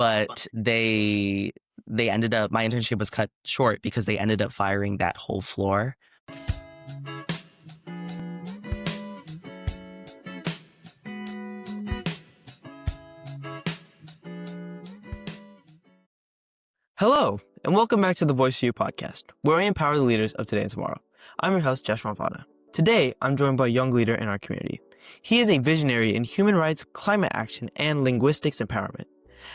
but they ended up, my internship was cut short because they ended up firing that whole floor. Hello, and welcome back to the Voice for You podcast, where we empower the leaders of today and tomorrow. I'm your host, Jeshwant Vana. Today, I'm joined by a young leader in our community. He is a visionary in human rights, climate action, and linguistics empowerment.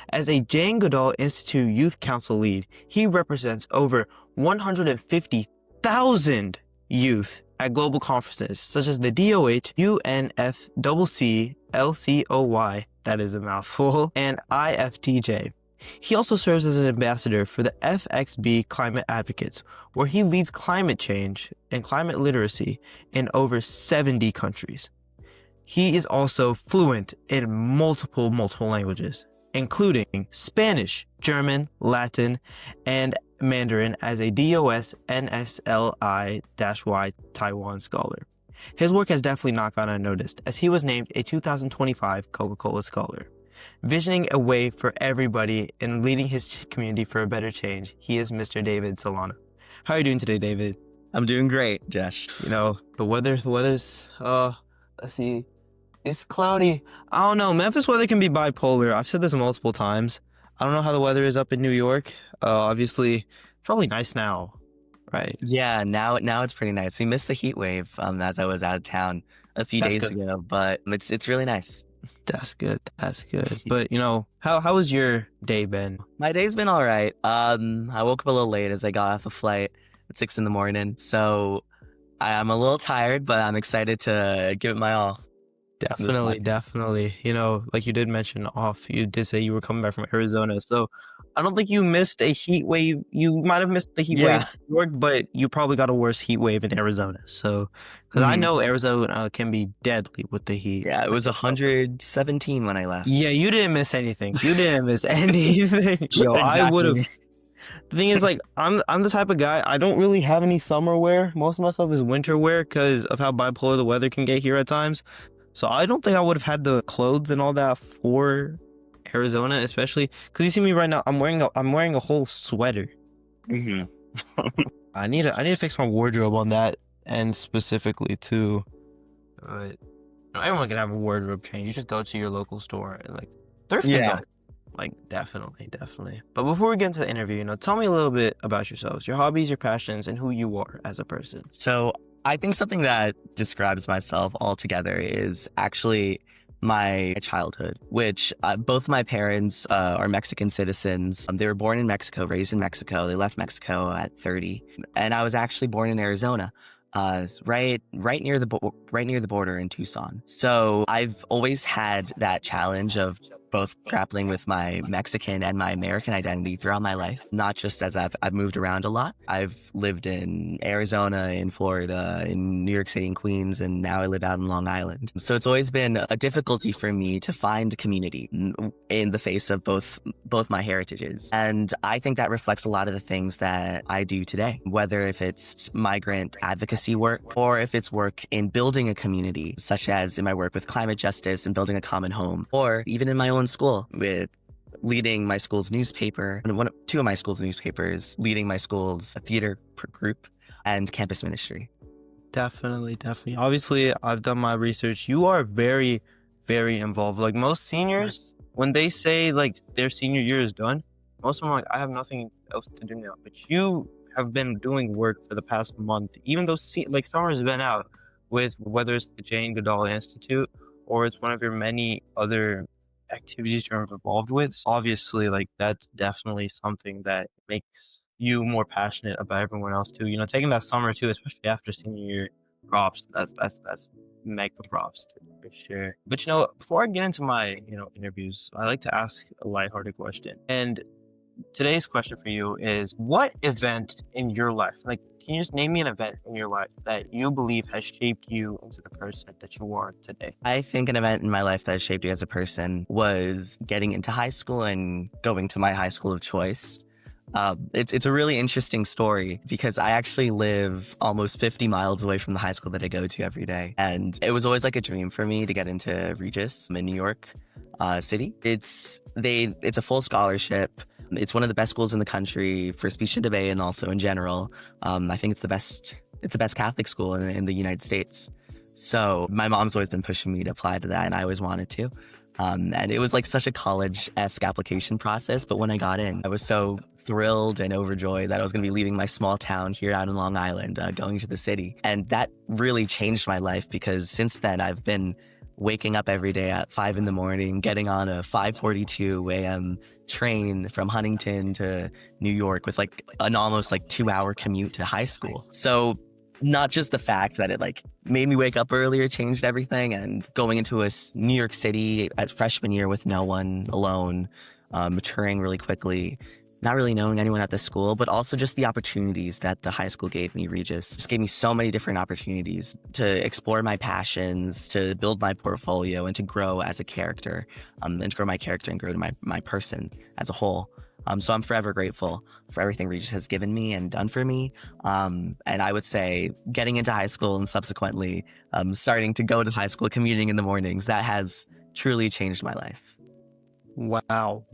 As a Jane Goodall Institute Youth Council lead, he represents over 150,000 youth at global conferences such as the DOH, UNFCCC, LCOY, that is a mouthful, and IFTJ. He also serves as an ambassador for the FXB Climate Advocates, where he leads climate change and climate literacy in over 70 countries. He is also fluent in multiple languages, including Spanish, German, Latin, and Mandarin as a DOS NSLI-Y Taiwan scholar. His work has definitely not gone unnoticed, as he was named a 2025 Coca-Cola Scholar. Visioning a way for everybody and leading his community for a better change, he is Mr. David Solano. How are you doing today, David? I'm doing great, Jesh. You know, the weather's, let's see, it's cloudy. I don't know, Memphis weather can be bipolar. I've said this multiple times. I don't know how the weather is up in New York. Obviously, probably nice now, right? Yeah, now it's pretty nice. We missed the heat wave as I was out of town a few days ago, but it's really nice. That's good. But, you know, how has your day been? My day's been all right. I woke up a little late as I got off a flight at 6 a.m. So I'm a little tired, but I'm excited to give it my all. Definitely. You know, like you did mention you did say you were coming back from Arizona. So I don't think you missed a heat wave. You might have missed the heat wave in New York, but you probably got a worse heat wave in Arizona. So, because I know Arizona can be deadly with the heat. Yeah, it was 117 when I left. Yeah, you didn't miss anything. Yo, exactly. I would have. The thing is, like, I'm the type of guy, I don't really have any summer wear. Most of my stuff is winter wear because of how bipolar the weather can get here at times. So I don't think I would have had the clothes and all that for Arizona, especially because you see me right now. I'm wearing a whole sweater. Mm-hmm. I need to fix my wardrobe on that end specifically too. But everyone can have a wardrobe change. You just go to your local store and like thrift. Like definitely. But before we get into the interview, tell me a little bit about yourselves, your hobbies, your passions, and who you are as a person. So I think something that describes myself altogether is actually my childhood, which both my parents are Mexican citizens. They were born in Mexico, raised in Mexico. They left Mexico at 30. And I was actually born in Arizona, right near the border in Tucson. So I've always had that challenge of both grappling with my Mexican and my American identity throughout my life, not just as I've moved around a lot. I've lived in Arizona, in Florida, in New York City and Queens, and now I live out in Long Island. So it's always been a difficulty for me to find community in the face of both my heritages. And I think that reflects a lot of the things that I do today, whether if it's migrant advocacy work or if it's work in building a community, such as in my work with climate justice and building a common home, or even in my own school with leading my school's newspaper, two of my school's newspapers, leading my school's theater group and campus ministry. Definitely. Obviously, I've done my research. You are very, very involved. Like most seniors, when they say like their senior year is done, most of them are like, I have nothing else to do now. But you have been doing work for the past month, even though summer's been out, with whether it's the Jane Goodall Institute or it's one of your many other activities you're involved with. Obviously, like that's definitely something that makes you more passionate about everyone else too. Taking that summer too, especially after senior year, props. That's mega props for sure. But before I get into my interviews, I like to ask a lighthearted question. And today's question for you is, what event in your life, like, can you just name me an event in your life that you believe has shaped you into the person that you are today? I think an event in my life that has shaped me as a person was getting into high school and going to my high school of choice. It's a really interesting story because I actually live almost 50 miles away from the high school that I go to every day. And it was always like a dream for me to get into Regis in New York. city. It's a full scholarship. It's one of the best schools in the country for speech and debate, and also in general. I think it's the best Catholic school in the United States. So my mom's always been pushing me to apply to that, and I always wanted to. And it was like such a college-esque application process. But when I got in, I was so thrilled and overjoyed that I was going to be leaving my small town here out in Long Island, going to the city. And that really changed my life, because since then I've been waking up every day at 5 a.m, getting on a 5:42 a.m. train from Huntington to New York with like an almost like 2-hour commute to high school. So not just the fact that it like made me wake up earlier changed everything, and going into New York City at freshman year with no one, alone, maturing really quickly, not really knowing anyone at the school, but also just the opportunities that the high school gave me. Regis just gave me so many different opportunities to explore my passions, to build my portfolio, and to grow as a character, and to grow my character and grow to my person as a whole. So I'm forever grateful for everything Regis has given me and done for me. And I would say getting into high school and subsequently starting to go to high school, commuting in the mornings, that has truly changed my life. Wow.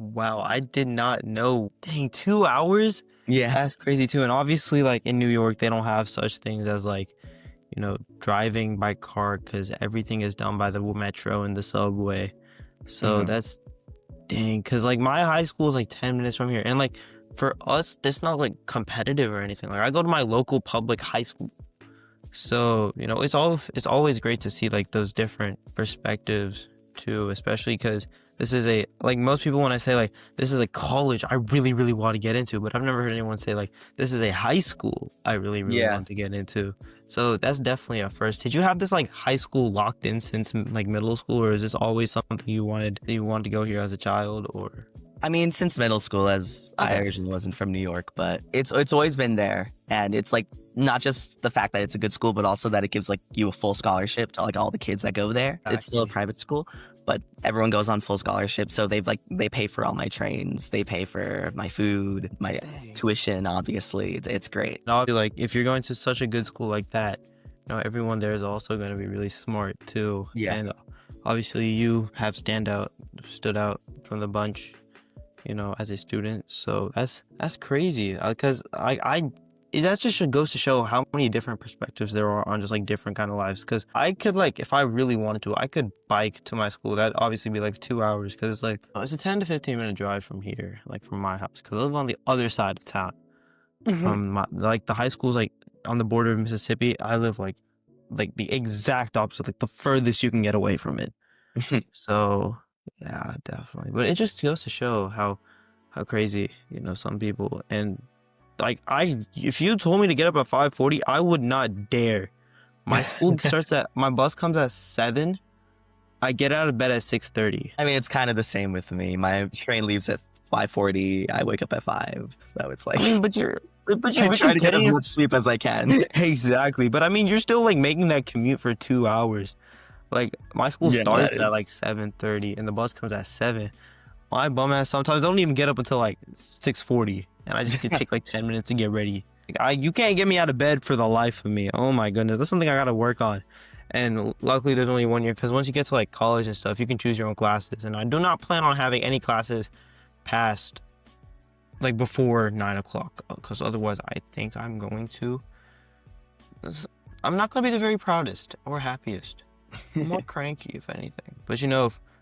I did not know. Dang, 2 hours? Yeah. That's crazy too. And obviously, like in New York, they don't have such things as like, driving by car, because everything is done by the metro and the subway. So that's dang, because like my high school is like 10 minutes from here. And like for us, it's not like competitive or anything. Like I go to my local public high school. So, it's always great to see like those different perspectives too, especially because this is like most people, when I say like this is a college I really, really want to get into, but I've never heard anyone say like this is a high school I really, really want to get into. So that's definitely a first. Did you have this like high school locked in since like middle school, or is this always something you wanted to go here as a child? Or I mean, since middle school, as I originally wasn't from New York, but it's always been there. And it's like not just the fact that it's a good school, but also that it gives like you a full scholarship to like all the kids that go there. It's still a private school, but everyone goes on full scholarship. So they pay for all my trains, they pay for my food, my tuition. Obviously, it's great. And I'll be like, if you're going to such a good school like that, everyone there is also going to be really smart too. Yeah. And obviously, you have stood out from the bunch, as a student. So that's crazy, because that just goes to show how many different perspectives there are on just like different kind of lives. Because I could like, if I really wanted to, I could bike to my school. That'd obviously be like 2 hours, because it's like it's a 10 to 15 minute drive from here, like from my house, because I live on the other side of town. From the high school's like on the border of Mississippi. I live like the exact opposite, like the furthest you can get away from it. So yeah, definitely. But it just goes to show how crazy, some people. And like if you told me to get up at 5:40, I would not dare. My school my bus comes at 7. I get out of bed at 6:30. I mean, it's kind of the same with me. My train leaves at 5:40. I wake up at 5. So it's like, but you're trying to get as much sleep as I can. Exactly. But I mean, you're still like making that commute for 2 hours. Like my school starts at like 7:30 and the bus comes at 7. My bum ass sometimes don't even get up until like 6:40, and I just can take like 10 minutes to get ready. You can't get me out of bed for the life of me. Oh my goodness, that's something I gotta work on. And luckily there's only 1 year, because once you get to like college and stuff, you can choose your own classes. And I do not plan on having any classes past like before 9 o'clock, because otherwise I think I'm not gonna be the very proudest or happiest. I'm more cranky, if anything. But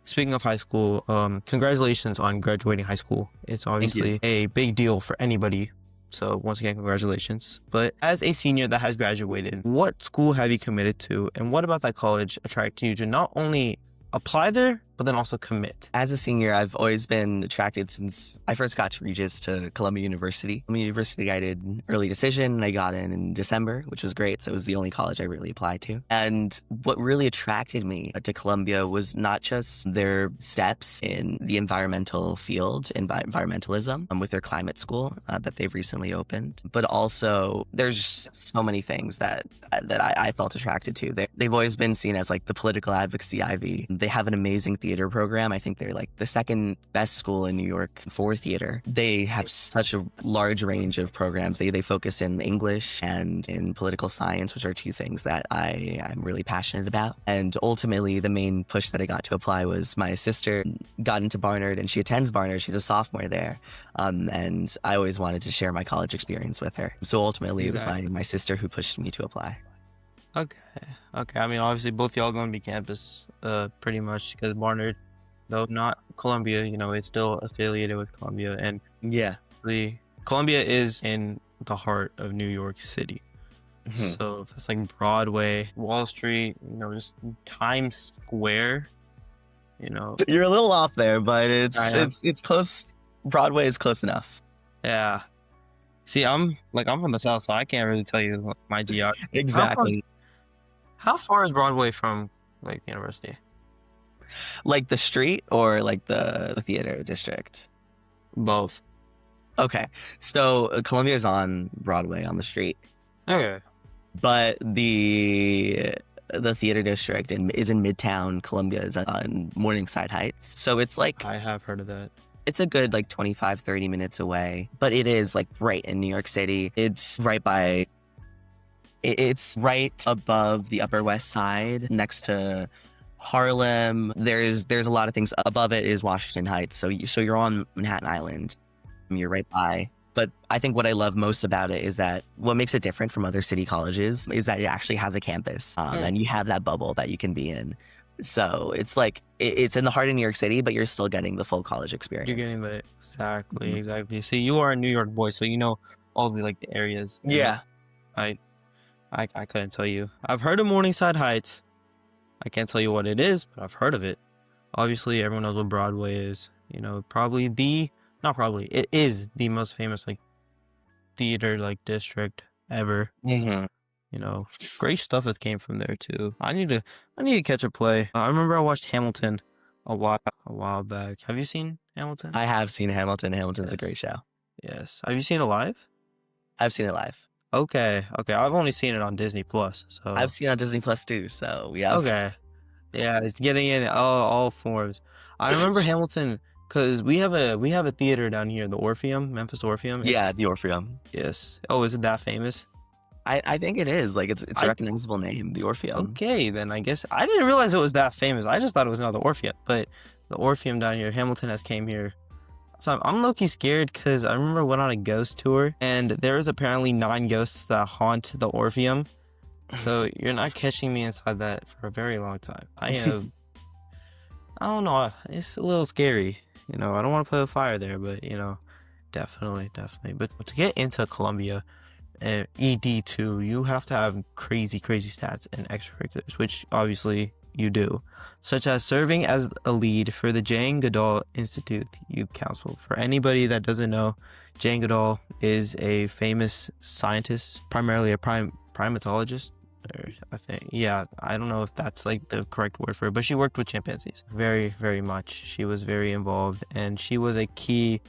speaking of high school, congratulations on graduating high school. It's obviously a big deal for anybody. So once again, congratulations. But as a senior that has graduated, what school have you committed to? And what about that college attracted you to not only apply there, but then also commit? As a senior, I've always been attracted since I first got to Regis to Columbia University. Columbia University, I did early decision and I got in December, which was great. So it was the only college I really applied to. And what really attracted me to Columbia was not just their steps in the environmental field, environmentalism, with their climate school that they've recently opened, but also there's so many things that I felt attracted to. They've always been seen as like the political advocacy Ivy. They have an amazing theater program. I think they're like the second best school in New York for theater. They have such a large range of programs. They focus in English and in political science, which are two things that I'm really passionate about. And ultimately, the main push that I got to apply was my sister got into Barnard, and she attends Barnard. She's a sophomore there. And I always wanted to share my college experience with her. So ultimately, it was my sister who pushed me to apply. Okay. I mean, obviously, both y'all going to be campus, pretty much, because Barnard, though not Columbia, it's still affiliated with Columbia. And yeah, Columbia is in the heart of New York City. Mm-hmm. So if it's like Broadway, Wall Street, just Times Square, You're a little off there, but it's close. Broadway is close enough. Yeah. See, I'm from the South, so I can't really tell you my geography. Exactly. How far is Broadway from the university? Like the street or like the theater district? Both. Okay. So Columbia is on Broadway on the street. Okay. But the theater district is in Midtown. Columbia is on Morningside Heights. So it's like... I have heard of that. It's a good 25, 30 minutes away, but it is right in New York City. It's right above the Upper West Side, next to Harlem. There's a lot of things. Above it is Washington Heights. So you're on Manhattan Island. You're right by. But I think what I love most about it is that what makes it different from other city colleges is that it actually has a campus, and you have that bubble that you can be in. So it's it's in the heart of New York City, but you're still getting the full college experience. You're getting exactly. See, you are a New York boy, so you know all the the areas. Yeah. I couldn't tell you. I've heard of Morningside Heights. I can't tell you what it is, but I've heard of it. Obviously, everyone knows what Broadway is. It is the most famous theater district ever. Mm-hmm. Great stuff that came from there too. I need to catch a play. I remember I watched Hamilton a while back. Have you seen Hamilton? I have seen Hamilton. Hamilton's a great show. Yes. Have you seen it live? I've seen it live. Okay. I've only seen it on Disney Plus. So I've seen it on Disney Plus too. So yeah. Okay. Yeah, it's getting in all forms. I remember Hamilton because we have a theater down here, the Orpheum, Memphis Orpheum. Yeah, the Orpheum. Yes. Oh, is it that famous? I think it is. It's a recognizable name, the Orpheum. Okay, then I guess I didn't realize it was that famous. I just thought it was another Orpheum. But the Orpheum down here, Hamilton has came here. So I'm low-key scared because I remember I went on a ghost tour and there is apparently 9 ghosts that haunt the Orpheum. So you're not catching me inside that for a very long time. I don't know. It's a little scary. I don't want to put a fire there, but definitely. But to get into Columbia and ED2, you have to have crazy stats and extracurriculars, which obviously you do, such as serving as a lead for the Jane Goodall Institute Youth Council. For anybody that doesn't know, Jane Goodall is a famous scientist, primarily a primatologist. I think, yeah, I don't know if that's the correct word for it, but she worked with chimpanzees very, very much. She was very involved, and she was a key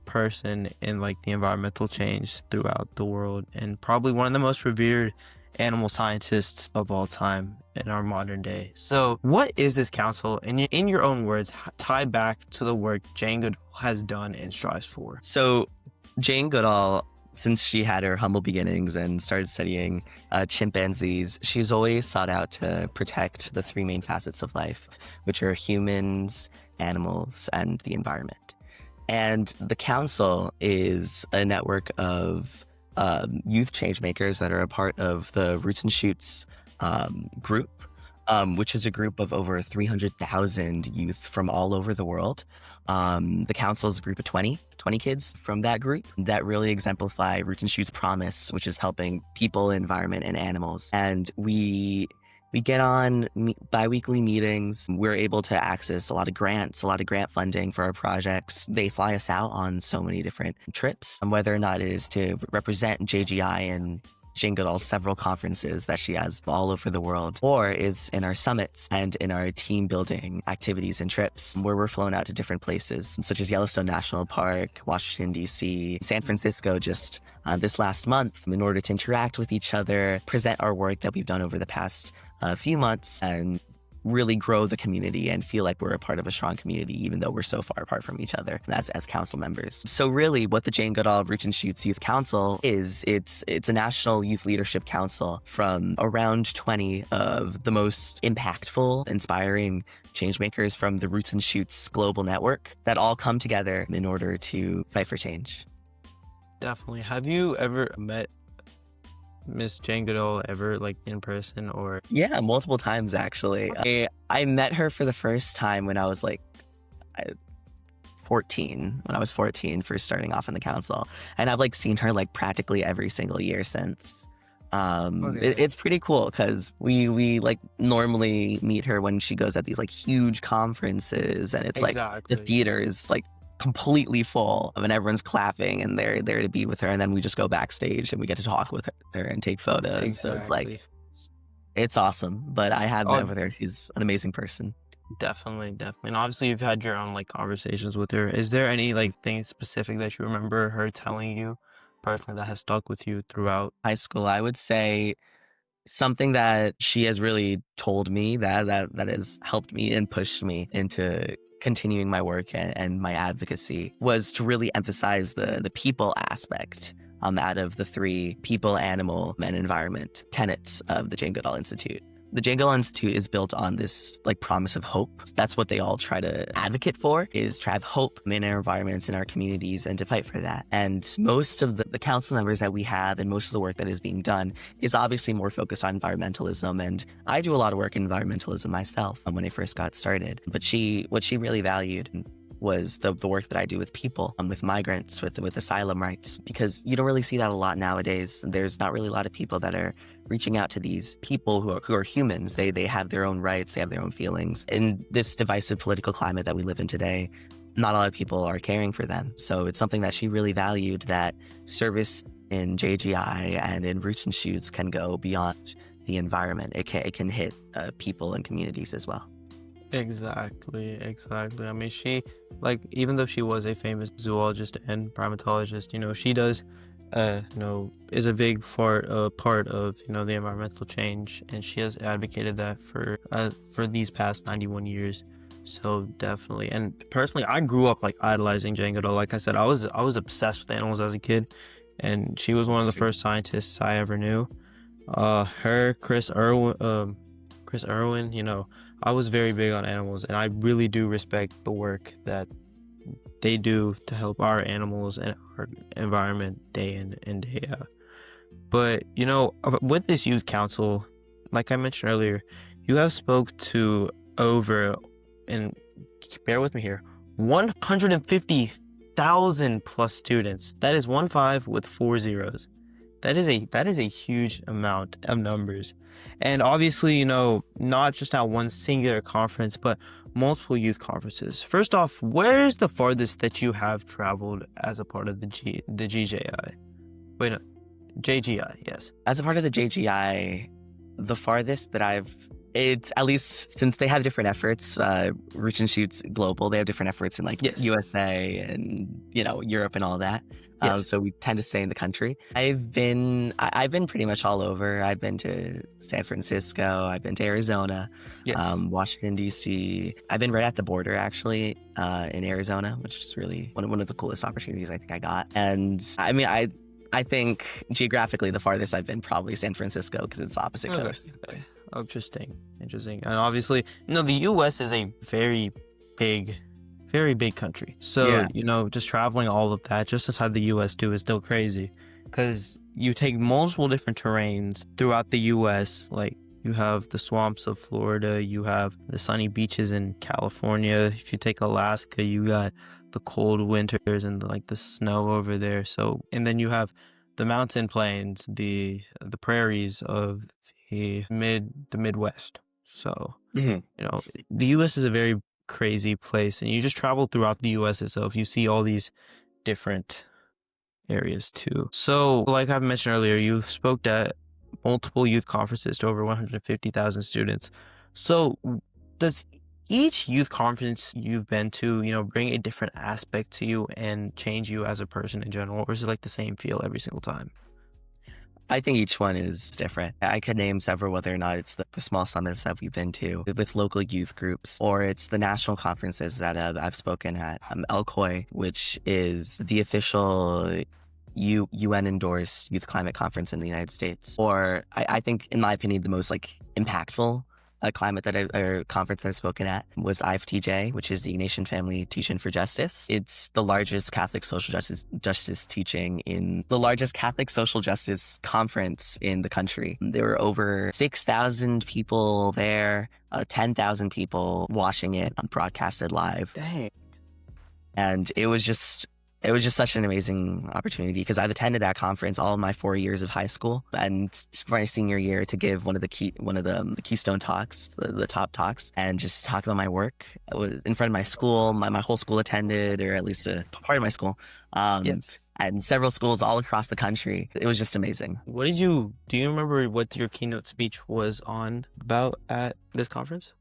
person in the environmental change throughout the world, and probably one of the most revered animal scientists of all time in our modern day. So what is this council? And in your own words, tie back to the work Jane Goodall has done and strives for. So Jane Goodall, since she had her humble beginnings and started studying chimpanzees, she's always sought out to protect the 3 main facets of life, which are humans, animals, and the environment. And the council is a network of youth change makers that are a part of the Roots and Shoots group, which is a group of over 300,000 youth from all over the world. The council is a group of 20 kids from that group that really exemplify Roots and Shoots' promise, which is helping people, environment, and animals. And we get on bi-weekly meetings. We're able to access a lot of grant funding for our projects. They fly us out on so many different trips, whether or not it is to represent JGI and Jane Goodall's several conferences that she has all over the world, or is in our summits and in our team building activities and trips where we're flown out to different places, such as Yellowstone National Park, Washington, D.C., San Francisco just this last month, in order to interact with each other, present our work that we've done over the past few months, and really grow the community and feel like we're a part of a strong community, even though we're so far apart from each other as council members. So really what the Jane Goodall Roots and Shoots Youth Council is, it's a national youth leadership council from around 20 of the most impactful, inspiring change makers from the Roots and Shoots global network that all come together in order to fight for change. Definitely. Have you ever met Miss Jane Goodall ever, like, in person or? Yeah, multiple times actually. I met her for the first time when I was like 14, when I was 14, first starting off in the council. And I've like seen her like practically every single year since. It's pretty cool because we like normally meet her when she goes at these like huge conferences, and it's like the theater is like completely full and everyone's clapping and they're there to be with her, and then we just go backstage and we get to talk with her and take photos. So it's like, it's awesome. But I have met with her. She's an amazing person. Definitely. And obviously you've had your own like conversations with her. Is there any like thing specific that you remember her telling you personally that has stuck with you throughout high school? I would say something that she has really told me that has helped me and pushed me into continuing my work and my advocacy was to really emphasize the people aspect out of the 3 people, animal, and environment tenets of the Jane Goodall Institute. The Jane Goodall Institute is built on this like promise of hope. That's what they all try to advocate for, is to have hope in our environments, in our communities, and to fight for that. And most of the council members that we have and most of the work that is being done is obviously more focused on environmentalism. And I do a lot of work in environmentalism myself when I first got started. But what she really valued was the work that I do with people, with migrants, with asylum rights, because you don't really see that a lot nowadays. There's not really a lot of people that are reaching out to these people who are humans. They have their own rights, they have their own feelings. In this divisive political climate that we live in today, not a lot of people are caring for them. So it's something that she really valued, that service in JGI and in Roots and Shoots can go beyond the environment. It can hit people and communities as well. Exactly. I mean, she, like, even though she was a famous zoologist and primatologist, she does, is a big part of, the environmental change, and she has advocated that for these past 91 years. So definitely. And personally, I grew up like idolizing Jane Goodall. Like I said, I was obsessed with animals as a kid, and she was one of the first scientists I ever knew. Her, Chris Irwin, I was very big on animals, and I really do respect the work that they do to help our animals and our environment day in and day out. But, with this youth council, like I mentioned earlier, you have spoke to over, and bear with me here, 150,000 plus students. That is 15 with 4 zeros. That is a huge amount of numbers. And obviously, not just at one singular conference, but multiple youth conferences. First off, where is the farthest that you have traveled as a part of the GJI? Wait, no, JGI, yes. As a part of the JGI, the farthest that it's at least, since they have different efforts, Roots and Shoots Global, they have different efforts in like USA and, Europe and all that. So we tend to stay in the country. I've been pretty much all over. I've been to San Francisco. I've been to Arizona, Washington, D.C. I've been right at the border, actually, in Arizona, which is really one of the coolest opportunities I think I got. And I mean, I think geographically the farthest I've been probably San Francisco, because it's opposite coast. Interesting. And obviously, the U.S. is a very big country. So, just traveling all of that just inside the U.S. too is still crazy, because you take multiple different terrains throughout the U.S. Like, you have the swamps of Florida, you have the sunny beaches in California. If you take Alaska, you got the cold winters and the snow over there. So, and then you have the mountain plains, the prairies of the Midwest. So, the U.S. is a very crazy place, and you just travel throughout the U.S. itself. You see all these different areas too. So, like I mentioned earlier, you spoke at multiple youth conferences to over 150,000 students. So, does each youth conference you've been to, bring a different aspect to you and change you as a person in general, or is it like the same feel every single time? I think each one is different. I could name several, whether or not it's the small summits that we've been to with local youth groups, or it's the national conferences that I've spoken at. ELCOI, which is the official UN-endorsed youth climate conference in the United States. Or I think, in my opinion, the most like impactful conference that I've spoken at was IFTJ, which is the Ignatian Family Teaching for Justice. It's the largest Catholic social justice teaching in the largest Catholic social justice conference in the country. There were over 6,000 people there, 10,000 people watching it broadcasted live. Dang. And it was just such an amazing opportunity because I've attended that conference all of my 4 years of high school, and for my senior year to give one of the keystone talks, the top talks, and just talk about my work. I was in front of my school. My whole school attended, or at least a part of my school, Yes. and several schools all across the country. It was just amazing. Do you remember what your keynote speech was about at this conference?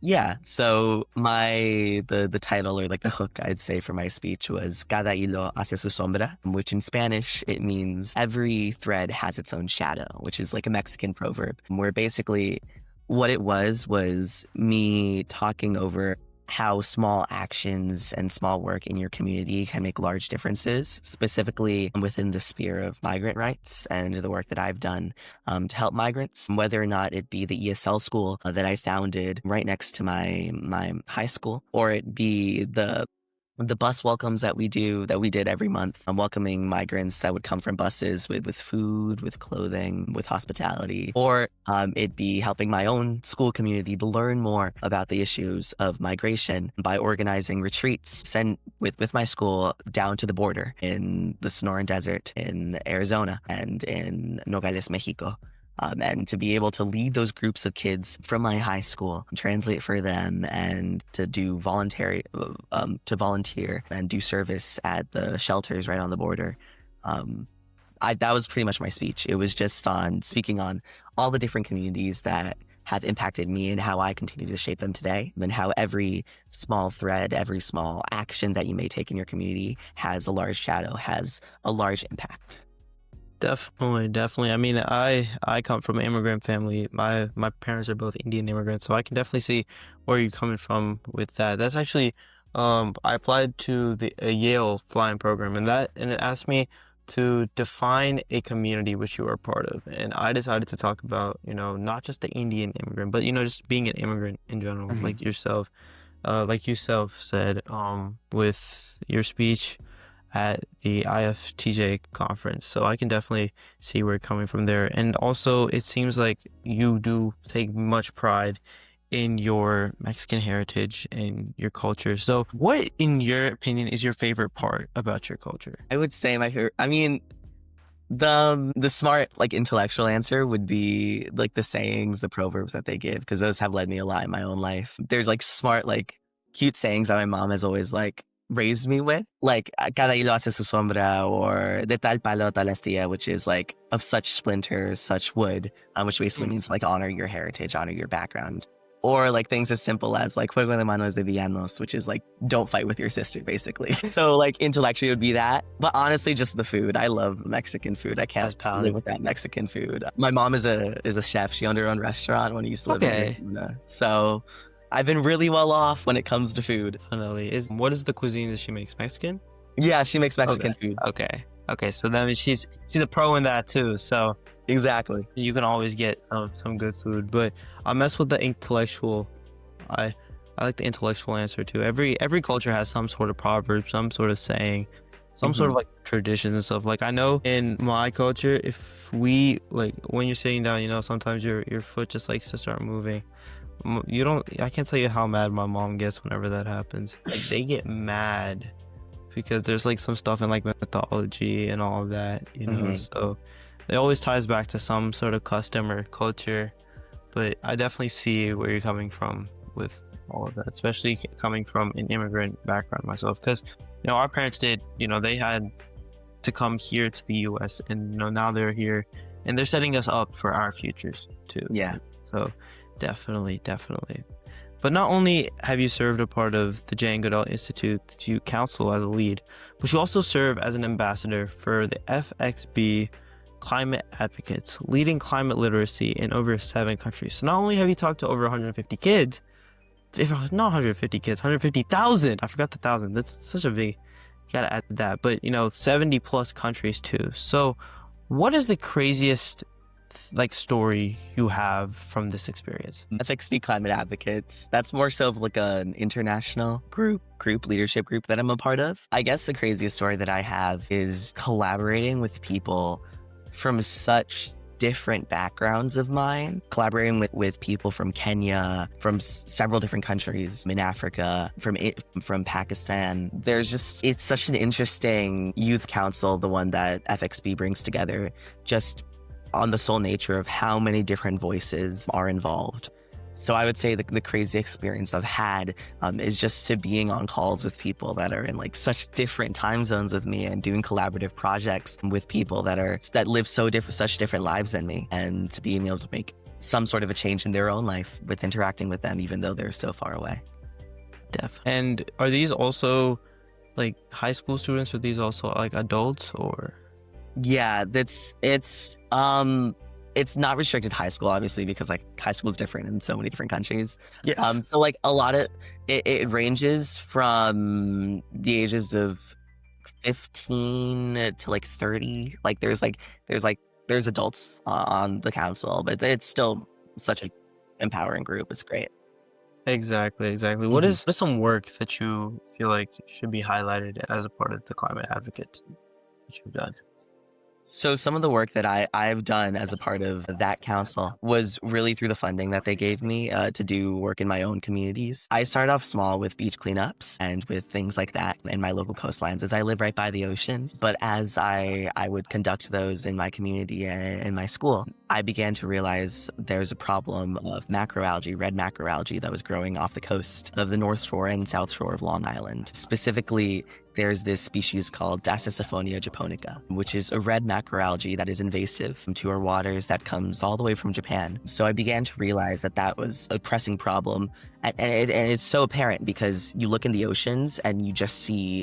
Yeah, so the title, or like the hook, I'd say, for my speech was "Cada hilo hace su sombra," which in Spanish it means every thread has its own shadow, which is like a Mexican proverb, where basically what it was me talking over how small actions and small work in your community can make large differences, specifically within the sphere of migrant rights and the work that I've done to help migrants, whether or not it be the ESL school that I founded right next to my high school, or it be the bus welcomes that we did every month, welcoming migrants that would come from buses with food, with clothing, with hospitality, or it be helping my own school community to learn more about the issues of migration by organizing retreats sent with my school down to the border in the Sonoran Desert, in Arizona, and in Nogales, Mexico. And to be able to lead those groups of kids from my high school, translate for them, and to volunteer and do service at the shelters right on the border. That was pretty much my speech. It was just on speaking on all the different communities that have impacted me and how I continue to shape them today, and how every small thread, every small action that you may take in your community has a large shadow, has a large impact. Definitely. I mean, I come from an immigrant family. My parents are both Indian immigrants, so I can definitely see where you're coming from with that. That's actually, I applied to the Yale flying program, and it asked me to define a community which you are part of, and I decided to talk about, not just the Indian immigrant, but just being an immigrant in general, Mhm. like yourself, said, with your speech at the IFTJ conference. So I can definitely see where you're coming from there. And also, it seems like you do take much pride in your Mexican heritage and your culture. So what, in your opinion, is your favorite part about your culture? I would say my favorite. I mean, the smart, like, intellectual answer would be like the sayings, the proverbs that they give, because those have led me a lot in my own life. There's like smart, like cute sayings that my mom has always like raised me with, like "Cada hilo hace su sombra," or "De tal palo tal astilla," which is like of such splinters, such wood, which basically means like honor your heritage, honor your background. Or like things as simple as like "Fuego de manos de villanos," which is like don't fight with your sister, basically. So like intellectually it would be that. But honestly, just the food. I love Mexican food. I can't live without Mexican food. My mom is a chef. She owned her own restaurant when I used to live in Arizona. So I've been really well off when it comes to food. Definitely. What is the cuisine that she makes? Mexican? Yeah, she makes Mexican food. Okay. So that means she's a pro in that too. So exactly, you can always get some good food. But I mess with the intellectual. I like the intellectual answer too. Every culture has some sort of proverb, some sort of saying, some sort of like traditions and stuff. Like I know in my culture, if we like when you're sitting down, sometimes your foot just likes to start moving. I can't tell you how mad my mom gets whenever that happens. Like they get mad because there's like some stuff in like mythology and all of that, so it always ties back to some sort of custom or culture. But I definitely see where you're coming from with all of that, especially coming from an immigrant background myself, because our parents did, they had to come here to the US, and now they're here and they're setting us up for our futures too. Yeah. So definitely. But not only have you served a part of the Jane Goodall Institute to counsel as a lead, but you also serve as an ambassador for the FXB Climate Advocates, leading climate literacy in over 7 countries. So not only have you talked to over 150 kids, if not 150 kids, 150,000. I forgot the thousand. That's such a big, you gotta add that. But 70 plus countries too. So what is the craziest story you have from this experience? FXB Climate Advocates, that's more so of like an international leadership group that I'm a part of. I guess the craziest story that I have is collaborating with people from such different backgrounds of mine, collaborating with people from Kenya, from several different countries in Africa, from Pakistan. It's such an interesting youth council, the one that FXB brings together, just on the sole nature of how many different voices are involved. So I would say the crazy experience I've had is just to being on calls with people that are in like such different time zones with me, and doing collaborative projects with people that live such different lives than me, and to being able to make some sort of a change in their own life with interacting with them, even though they're so far away. And are these also like high school students? Or are these also like adults or? Yeah, it's not restricted to high school, obviously, because like high school is different in so many different countries. Yes. So like a lot of it ranges from the ages of 15 to like 30. Like there's adults on the council, but it's still such an empowering group. It's great. Exactly. What is some work that you feel like should be highlighted as a part of the Climate Advocate that you've done? So some of the work that I've done as a part of that council was really through the funding that they gave me to do work in my own communities. I started off small with beach cleanups and with things like that in my local coastlines, as I live right by the ocean. But as I would conduct those in my community and in my school, I began to realize there's a problem of macroalgae, red macroalgae, that was growing off the coast of the North Shore and South Shore of Long Island. Specifically, there's this species called Dasyphonia japonica, which is a red macroalgae that is invasive to our waters, that comes all the way from Japan. So I began to realize that was a pressing problem. And it's so apparent because you look in the oceans and you just see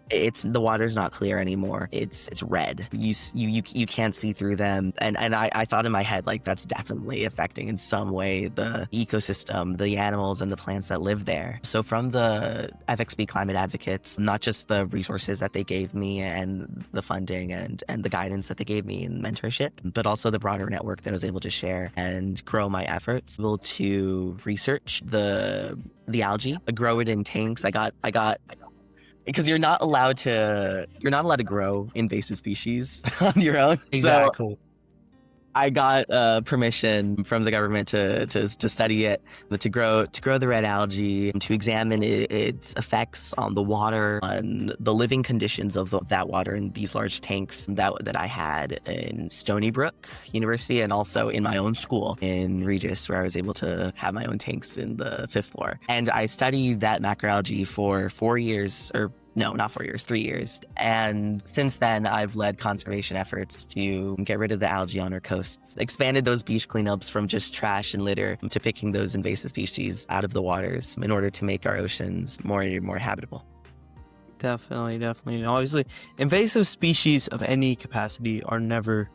the water's not clear anymore. It's red. You can't see through them. And I thought in my head, like, that's definitely affecting in some way the ecosystem, the animals and the plants that live there. So from the FXB Climate Advocates, not just the resources that they gave me and the funding and the guidance that they gave me in mentorship, but also the broader network that I was able to share and grow my efforts, able to research the algae, grow it in tanks. I got because you're not allowed to grow invasive species on your own. Exactly. So I got permission from the government to study it, to grow the red algae, and to examine its effects on the water, on the living conditions of that water in these large tanks that I had in Stony Brook University, and also in my own school in Regis, where I was able to have my own tanks in the 5th floor. And I studied that macroalgae for 4 years, or no, not 4 years, 3 years. And since then, I've led conservation efforts to get rid of the algae on our coasts, expanded those beach cleanups from just trash and litter to picking those invasive species out of the waters in order to make our oceans more habitable. Definitely. And obviously, invasive species of any capacity are never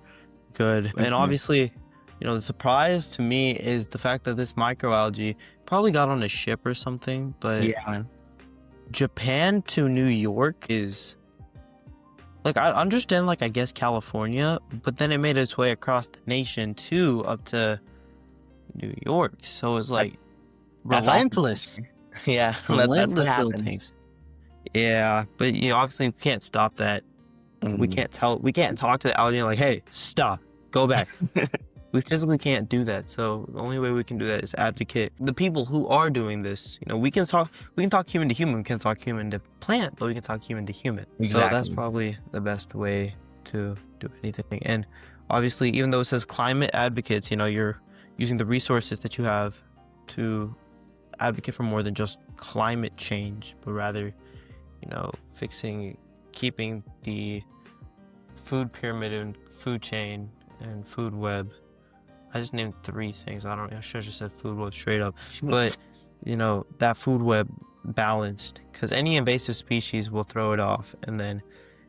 good. And obviously, the surprise to me is the fact that this microalgae probably got on a ship or something, but yeah. Japan to New York is like, I understand, like, I guess California, but then it made its way across the nation too, up to New York. So it's like relentless. Yeah, that's what happens. Yeah, but obviously we can't stop that. We can't talk to the algae like, hey, stop, go back. We physically can't do that. So the only way we can do that is advocate. The people who are doing this, we can talk human to human, we can talk human to plant, but we can talk human to human. Exactly. So that's probably the best way to do anything. And obviously, even though it says Climate Advocates, you're using the resources that you have to advocate for more than just climate change, but rather, keeping the food pyramid and food chain and food web. I just I should have just said food web straight up. But, that food web balanced, because any invasive species will throw it off. And then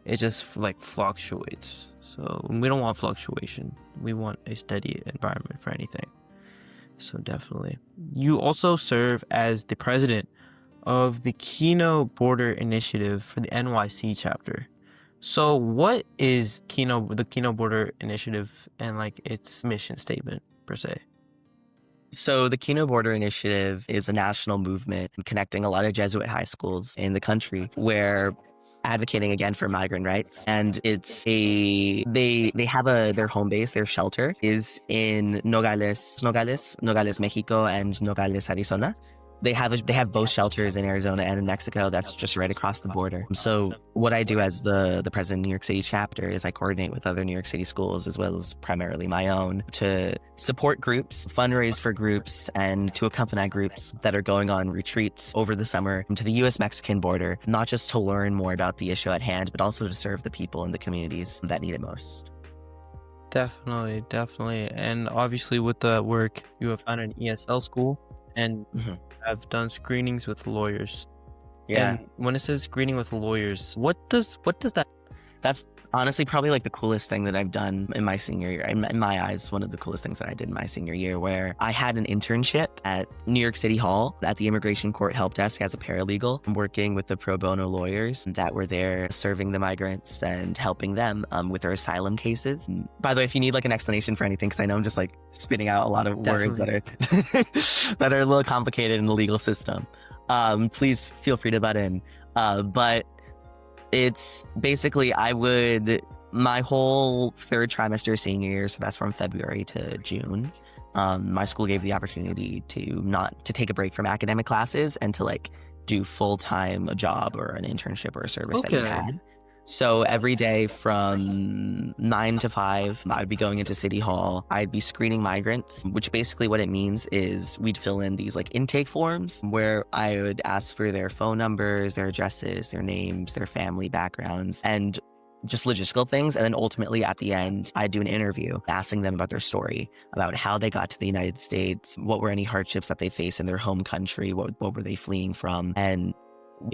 it just like fluctuates. So we don't want fluctuation. We want a steady environment for anything. So definitely. You also serve as the president of the Kino Border Initiative for the NYC chapter. So what is the Kino Border Initiative and like its mission statement per se? So the Kino Border Initiative is a national movement connecting a lot of Jesuit high schools in the country where advocating again for migrant rights. And it's they have their home base, their shelter is in Nogales, Mexico and Nogales, Arizona. They have both shelters in Arizona and in Mexico. That's just right across the border. So what I do as the president of New York City chapter is I coordinate with other New York City schools as well as primarily my own to support groups, fundraise for groups, and to accompany groups that are going on retreats over the summer to the U.S.-Mexican border, not just to learn more about the issue at hand, but also to serve the people in the communities that need it most. Definitely. And obviously with the work, you have found an ESL school and have done screenings with lawyers. Yeah. And when it says screening with lawyers, what does that? That's honestly probably like the coolest thing that I've done in my senior year. In my eyes, one of the coolest things that I did in my senior year, where I had an internship at New York City Hall at the Immigration Court Help Desk as a paralegal, working with the pro bono lawyers that were there serving the migrants and helping them with their asylum cases. And by the way, if you need like an explanation for anything, because I know I'm just like spitting out a lot of words that are that are a little complicated in the legal system, please feel free to butt in. But it's basically my whole third trimester senior year, so that's from February to June, my school gave the opportunity to take a break from academic classes and to like do full-time a job or an internship or a service that you had. So every day from 9 to 5, I'd be going into City Hall. I'd be screening migrants, which basically what it means is we'd fill in these like intake forms where I would ask for their phone numbers, their addresses, their names, their family backgrounds, and just logistical things. And then ultimately at the end, I'd do an interview asking them about their story, about how they got to the United States, what were any hardships that they faced in their home country, what were they fleeing from, and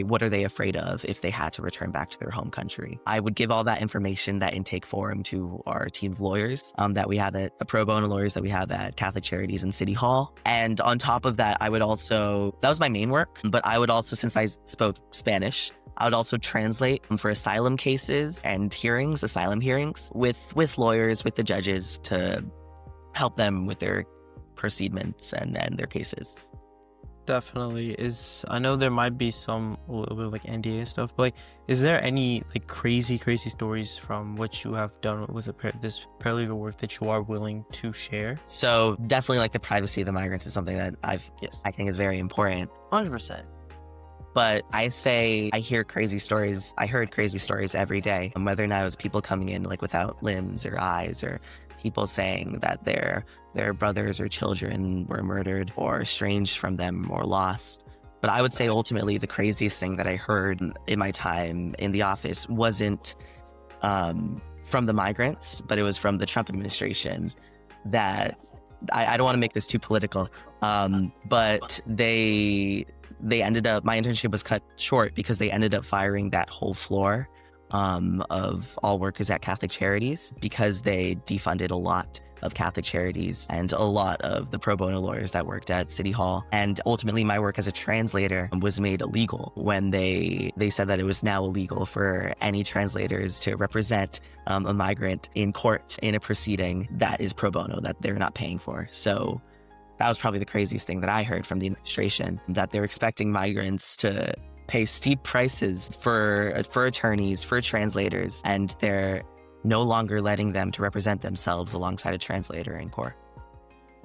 what are they afraid of if they had to return back to their home country. I would give all that information, that intake form, to our team of lawyers that we have at pro bono lawyers that we have at Catholic Charities and City Hall. And on top of that, that was my main work, but I would also, since I spoke Spanish, I would also translate for asylum cases and asylum hearings with lawyers, with the judges to help them with their proceedments and their cases. Definitely. I know there might be a little bit of like NDA stuff, but like, is there any like crazy stories from what you have done with this paralegal work that you are willing to share? So definitely like the privacy of the migrants is something that I think is very important. 100%. But I heard crazy stories every day, whether or not it was people coming in like without limbs or eyes, or people saying that their brothers or children were murdered or estranged from them or lost. But I would say ultimately the craziest thing that I heard in my time in the office wasn't from the migrants, but it was from the Trump administration. That I don't want to make this too political, but they ended up, my internship was cut short because they ended up firing that whole floor of all workers at Catholic Charities because they defunded a lot of Catholic Charities and a lot of the pro bono lawyers that worked at City Hall. And ultimately my work as a translator was made illegal when they said that it was now illegal for any translators to represent a migrant in court in a proceeding that is pro bono, that they're not paying for. So that was probably the craziest thing that I heard from the administration, that they're expecting migrants to pay steep prices for attorneys, for translators, and they're no longer letting them to represent themselves alongside a translator in court.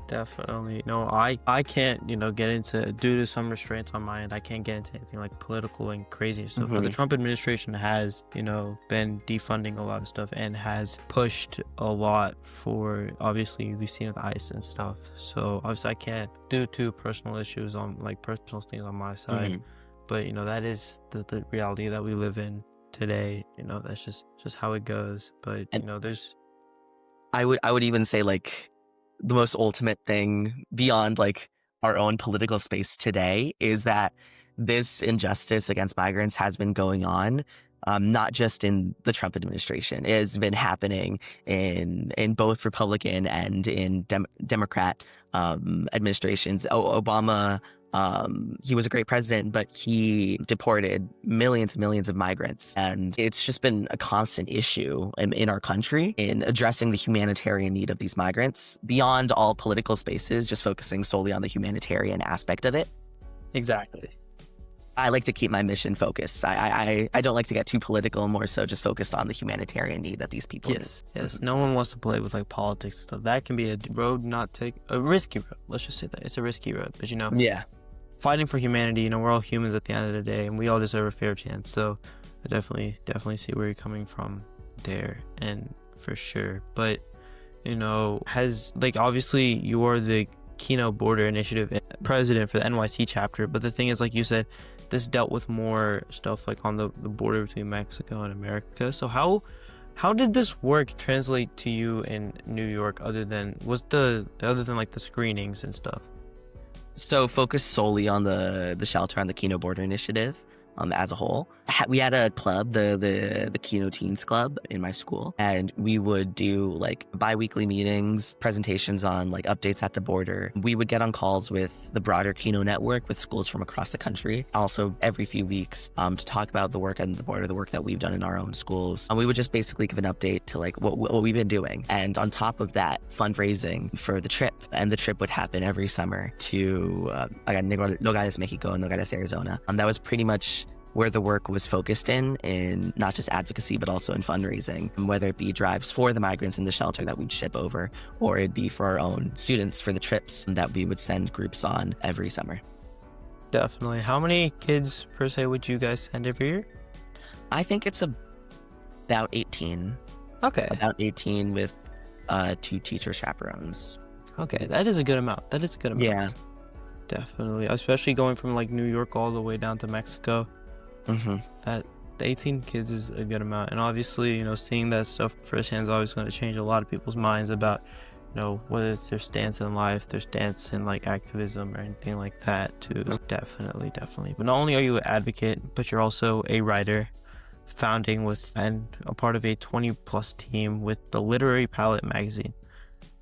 Definitely. No, I can't, get into, due to some restraints on my end, I can't get into anything like political and crazy stuff. But the Trump administration has, been defunding a lot of stuff and has pushed a lot for, obviously, we've seen with ICE and stuff. So obviously I can't, due to personal issues on, like personal things on my side. But, that is the reality that we live in today. That's just how it goes. But, there's... I would even say, like, the most ultimate thing beyond, like, our own political space today is that this injustice against migrants has been going on not just in the Trump administration. It has been happening in both Republican and in Democrat administrations. Obama, he was a great president, but he deported millions and millions of migrants. And it's just been a constant issue in our country in addressing the humanitarian need of these migrants beyond all political spaces, just focusing solely on the humanitarian aspect of it. Exactly. I like to keep my mission focused. I don't like to get too political, more so just focused on the humanitarian need that these people need. Yes. No one wants to play with like politics and stuff. That can be a road not take a risky road. Let's just say that it's a risky road. But Yeah. Fighting for humanity, we're all humans at the end of the day, and we all deserve a fair chance. So I definitely see where you're coming from there, and for sure. But has obviously you are the Kino Border Initiative president for the NYC chapter, but the thing is, like you said, this dealt with more stuff like on the border between Mexico and America. So how did this work translate to you in New York, other than like the screenings and stuff? So focused solely on the shelter on the Kino Border Initiative as a whole. We had a club, the Kino Teens Club in my school, and we would do like bi-weekly meetings, presentations on like updates at the border. We would get on calls with the broader Kino network with schools from across the country, also every few weeks to talk about the work on the border, the work that we've done in our own schools. And we would just basically give an update to like what we've been doing. And on top of that, fundraising for the trip. And the trip would happen every summer to Nogales, Mexico and Nogales, Arizona. That was pretty much where the work was focused in not just advocacy, but also in fundraising, whether it be drives for the migrants in the shelter that we'd ship over, or it'd be for our own students for the trips that we would send groups on every summer. Definitely. How many kids per se would you guys send every year? I think it's about 18. Okay. About 18 with 2 teacher chaperones. Okay, that is a good amount. Yeah. Definitely. Especially going from like New York all the way down to Mexico. Mm-hmm. That the 18 kids is a good amount, and obviously seeing that stuff firsthand is always going to change a lot of people's minds about whether it's their stance in life, their stance in like activism or anything like that too. Definitely. But not only are you an advocate, but you're also a writer, founding with and a part of a 20+ team with the Literary Palette magazine,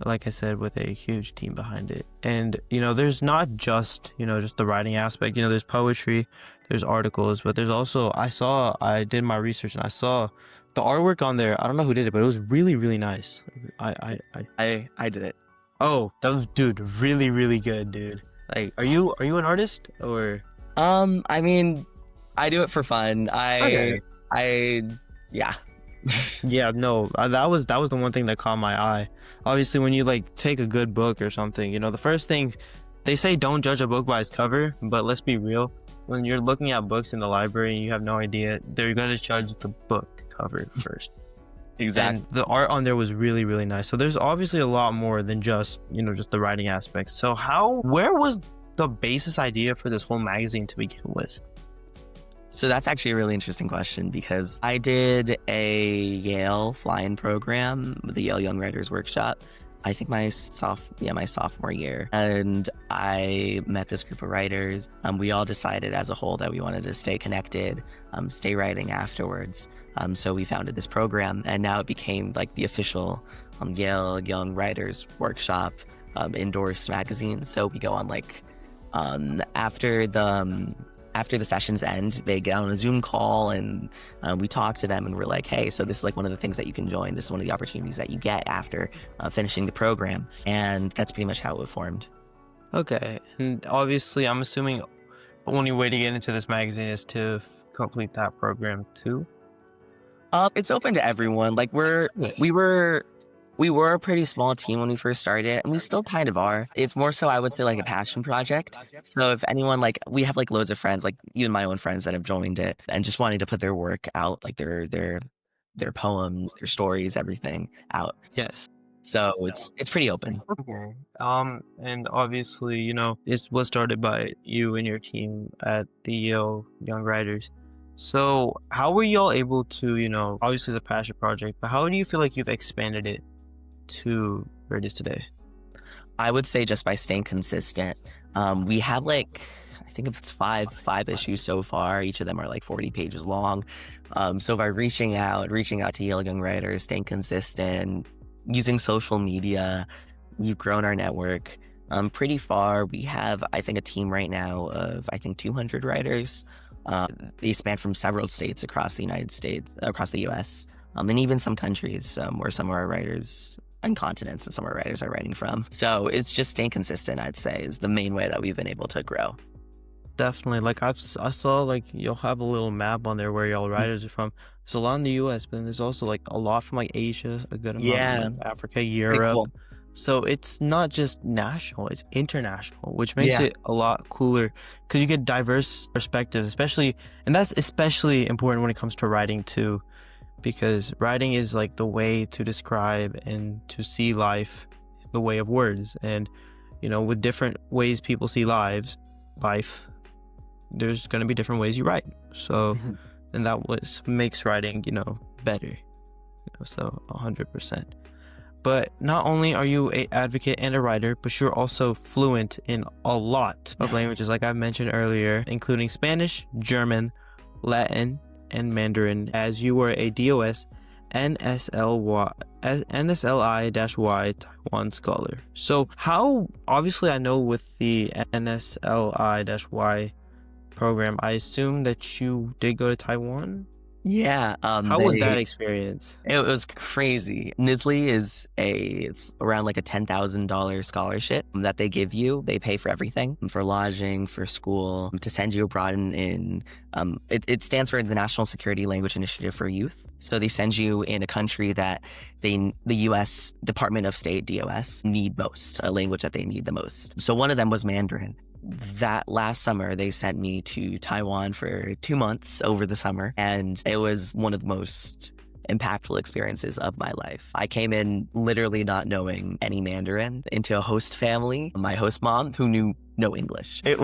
like I said, with a huge team behind it. And there's not just just the writing aspect. There's poetry, there's articles, but there's also I did my research and I saw the artwork on there. I don't know who did it, but it was really, really nice. I did it. Oh, that was, dude, really, really good, dude. Like, are you an artist or? I mean, I do it for fun. Yeah. Yeah, no, that was the one thing that caught my eye. Obviously, when you like take a good book or something, the first thing they say, don't judge a book by its cover, but let's be real, when you're looking at books in the library and you have no idea, they're going to judge the book cover first. Exactly. And the art on there was really, really nice. So there's obviously a lot more than just just the writing aspects. So where was the basis idea for this whole magazine to begin with? So that's actually a really interesting question, because I did a Yale fly-in program, the Yale Young Writers Workshop, I think my sophomore year. And I met this group of writers. We all decided as a whole that we wanted to stay connected, stay writing afterwards. So we founded this program, and now it became like the official Yale Young Writers Workshop endorsed magazine. So we go on like after the sessions end, they get on a Zoom call and we talk to them and we're like, hey, so this is like one of the things that you can join. This is one of the opportunities that you get after finishing the program. And that's pretty much how it formed. Okay. And obviously, I'm assuming the only way to get into this magazine is to complete that program too? It's open to everyone. Like we were a pretty small team when we first started, and we still kind of are. It's more so, I would say, like a passion project. So if anyone, like, we have like loads of friends, like even my own friends that have joined it and just wanting to put their work out, like their poems, their stories, everything out. Yes. So it's pretty open. Okay. And obviously, it was started by you and your team at the Yale Young Writers. So how were y'all able to, obviously it's a passion project, but how do you feel like you've expanded it to where it is today? I would say just by staying consistent. We have like, I think it's five issues so far. Each of them are like 40 pages long. So by reaching out to young writers, staying consistent, using social media, we've grown our network pretty far. We have, I think, a team right now of, I think, 200 writers. They span from several states across the United States, across the U.S., and even some countries where some of our writers and continents and some of our writers are writing from. So it's just staying consistent, I'd say, is the main way that we've been able to grow. Definitely. Like I saw like you'll have a little map on there where y'all writers are from. There's a lot in the US, but then there's also like a lot from like Asia, a good amount from like Africa, Pretty Europe. cool. So it's not just national, it's international, which makes Yeah. it a lot cooler because you get diverse perspectives, especially, and that's especially important when it comes to writing too, because writing is like the way to describe and to see life, the way of words. And, you know, with different ways people see life, there's going to be different ways you write. So, and that makes writing, you know, better. You know, so 100%. But not only are you an advocate and a writer, but you're also fluent in a lot of languages, like I mentioned earlier, including Spanish, German, Latin, and Mandarin, as you were a DOS NSLI-Y Taiwan scholar. So how, obviously I know with the NSLI-Y program, I assume that you did go to Taiwan? Yeah. How was that experience? It was crazy. NSLI is it's around like a $10,000 scholarship that they give you. They pay for everything, for lodging, for school, to send you abroad it stands for the National Security Language Initiative for Youth. So they send you in a country that the U.S. Department of State, DOS, need most, a language that they need the most. So one of them was Mandarin. That last summer, they sent me to Taiwan for 2 months over the summer, and it was one of the most impactful experiences of my life. I came in literally not knowing any Mandarin into a host family, my host mom, who knew no English. It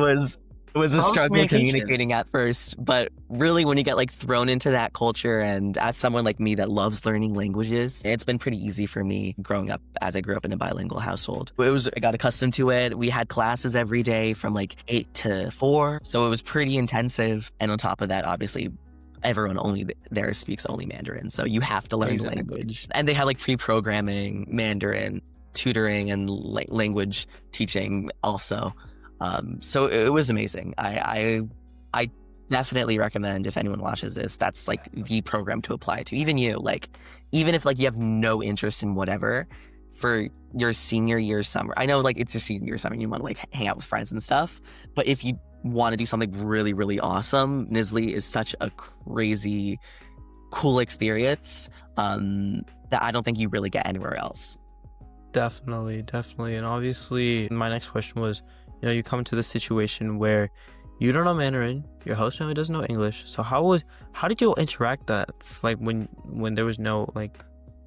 was a struggle communicating at first, but really when you get like thrown into that culture, and as someone like me that loves learning languages, it's been pretty easy for me growing up, as I grew up in a bilingual household. I got accustomed to it. We had classes every day from like 8 to 4, so it was pretty intensive. And on top of that, obviously, everyone there speaks only Mandarin, so you have to learn the language. And they had like pre-programming, Mandarin, tutoring, and language teaching also. So it was amazing. I definitely recommend, if anyone watches this, that's like the program to apply to. Even you, like, even if like you have no interest in whatever, for your senior year summer, I know like it's your senior year summer and you want to like hang out with friends and stuff, but if you want to do something really, really awesome, NSLI is such a crazy, cool experience that I don't think you really get anywhere else. Definitely. And obviously, my next question was, you know, you come to this situation where you don't know Mandarin, your host family doesn't know English. So how did you interact that? Like when there was no like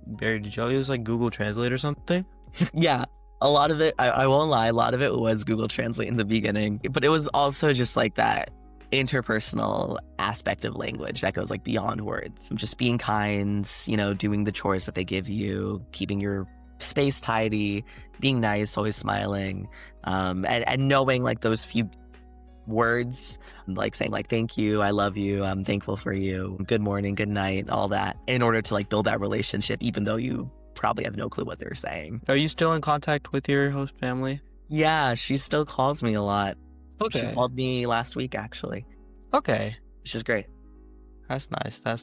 barrier, did y'all use like Google Translate or something? Yeah, a lot of it, I won't lie, a lot of it was Google Translate in the beginning, but it was also just like that interpersonal aspect of language that goes like beyond words. Just being kind, you know, doing the chores that they give you, keeping your space tidy, being nice, always smiling, and knowing like those few words, like saying like thank you, I love you, I'm thankful for you, good morning, good night, all that, in order to like build that relationship, even though you probably have no clue what they're saying. Are you still in contact with your host family? Yeah, she still calls me a lot. Okay. She called me last week, actually. Okay. Which is great. That's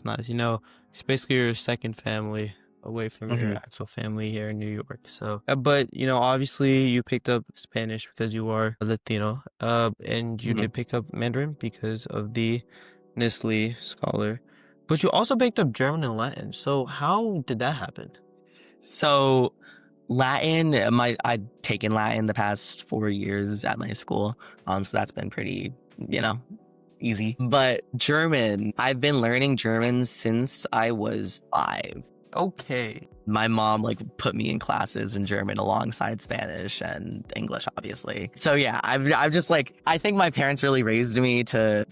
nice. You know, it's basically your second family away from your actual family here in New York. So, but you know, obviously you picked up Spanish because you are Latino, and you did pick up Mandarin because of the NSLI scholar, but you also picked up German and Latin. So how did that happen? So Latin, I've taken Latin the past 4 years at my school, so that's been pretty, you know, easy. But German, I've been learning German since I was 5. Okay. My mom like put me in classes in German alongside Spanish and English, obviously. So yeah, I've just like, I think my parents really raised me to